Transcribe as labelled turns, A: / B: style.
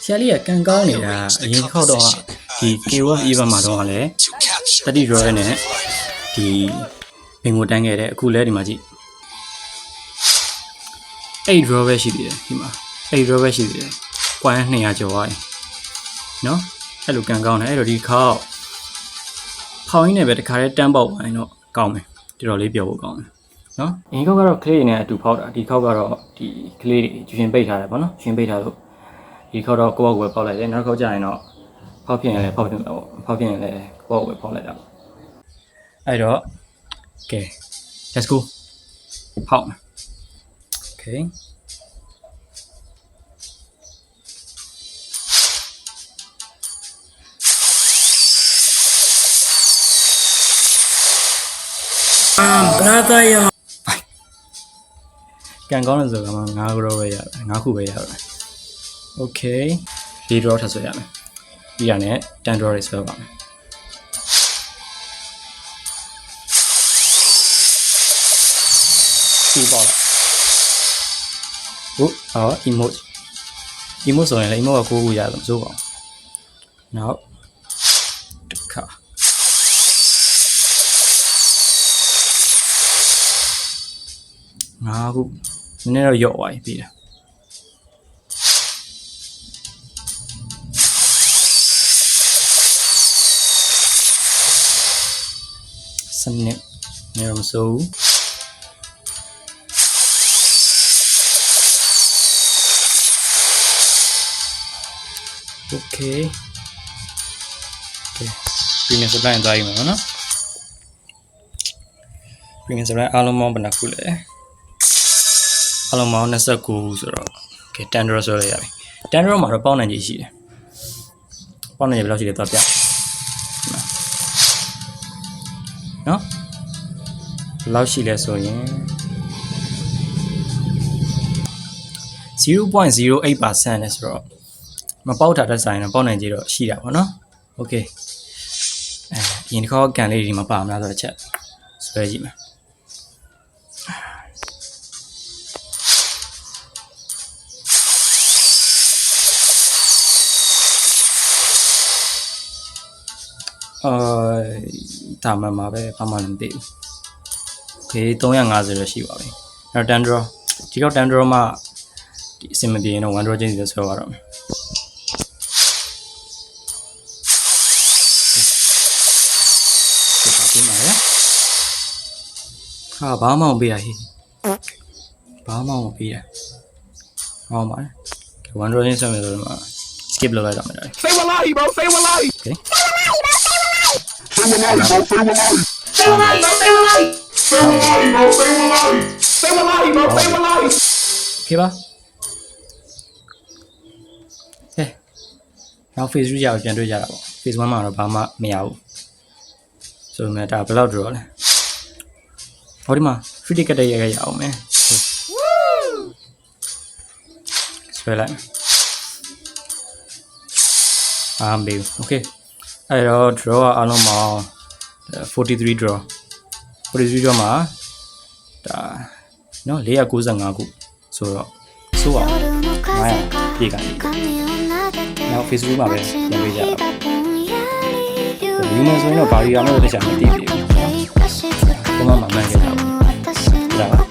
A: ဆရာလေးကကန်ကောင်းနေတာအရင်တစ်ခေါက်တော့ဒီ KOF event မှာတော့လည်း30 draw နဲ့ဒီဘင်ကိုတန်းခဲ့တယ်အခုလဲဒီမှာကြည့်8 draw ပဲရှိသေးတယ်ဒီမှာ8 draw ပဲရှိသေးတယ်ကွမ်း200ကျော်သွားပြီနော်အဲ့လိုကန်ကောင်းတယ်အဲ့တော့ဒီခေါက်ဖောင်းရင်းနဲ့ပဲတခါတည်းတန်းပေါက်သွားရင်တော့ကောင်းမယ်တော်တော်လေးပြောဖို့ကောင်းတယ်နော်အရင်ခေါက်ကတော့ကလေးတွေနဲ့အတူဖောက်တာဒီခေါက်ကတော့ဒီကလေးတွေရှင်ပိတ်ထားတယ်ပေါ့နော်ရှင်ပိတ်ထားလို့ဒီခေါက်တော့ကိုယ့်ဘောက်ကိုပဲဖောက်လိုက်တယ်နောက်ခေါက်ကျရင်တော့ဖောက်ဖြစ်ရင်လည်းဖောက်ဖြစ်မှာပေါ့ဖောက်ဖြစ်ရင်လည်းကိုယ့်ဘောက်ကိုပဲဖောက်လိုက်တာပေါ့အဲ့တော့ကဲ let's go ဖောက်မယ် okay brother ရကန်ကောင်းလို့ဆိုတော့9 draw ပဲရတယ်9ခုပဲရတယ် okay 4 draw ထပ်ဆွဲရမယ်ပြီးရနဲ့10 draw တွေဆွဲပါမယ်ဒီပေါ့လားဟုတ်emote ဆိုရင်လည်း emote က9ခုရတယ်မစိုးပါဘူးနောက်တစ်ခါ9ခုနည်းနည်းတော့ယော့သွားပြီပြီးတာစနစ်နေရမစိုး okay premium supply သွားပြီနော် premium supply အားလုံးပေါင်းဘယ်နှခုလဲအားလုံးပေါင်း29ဆိုတော့ okay 10 draw ဆိုရရပြီ10 draw မှာတော့ပေါင်းနိုင်ကြီးရှိတယ်ပေါင်းနိုင်ကြီးဘယ်လောက်ရှိလဲသွားပြနော်ဘယ်လောက်ရှိလဲဆိုရင် 0.08% နဲ့ဆိုတော့မပေါက်တာတက်ဆိုင်တော့ပေါက်နိုင်ကြတော့ရှိတာပေါ့နော်โอเคအရင်တစ်ခေါက်ကန်လေးဒီမှာပါမလားဆိုတော့ချက်ဆွဲကြည့်မယ်ဒါမှမှာပဲဘာမှမသိဘူးโอเค350ရရှိပါပြီအဲ့တော့10 draw ဒီတော့10 draw မှာဒီအစင်မပြေရင်တော့1 draw ချင်းစီဆွဲရတော့မယ်ဘာမှမပေးရဟိဘာမှမပေးရဟောပါ1 draw ချင်းဆွဲမယ်ဆိုတော့ skip လုပ်လိုက်တော့မယ်
B: Say wallahi bro say wallahi
A: okay
B: say wallahi bro say wallahi say wallahi say wallahi say wallahi bro say wallahi say wallahi bro say wallahi
A: okay ပါနောက် phase 2ကြောက်ပြန်တွေ့ကြတာပေါ့ phase 1မှာတော့ဘာမှမရဘူးဆိုတော့ဒါဘယ်လောက် draw လဲဟောဒီမှာ free ticket ရရအောင်မယ်ဆွဲလိုက်အားမေး okay အဲ့တော့ draw အားလုံးမှာ43 draw မှာဒါနော်495ခုဆိုတော့ဆိုတော့900ပြေကန်နောက် Facebook မှာပဲပြန်တွေ့ကြတာဒီမှာဆိုရင်တော့ဘာရီယာမလို့တခြားမသိသေးဘူး။ဘာမှမမှန်ခဲ့တာဘူး။ဒါပါ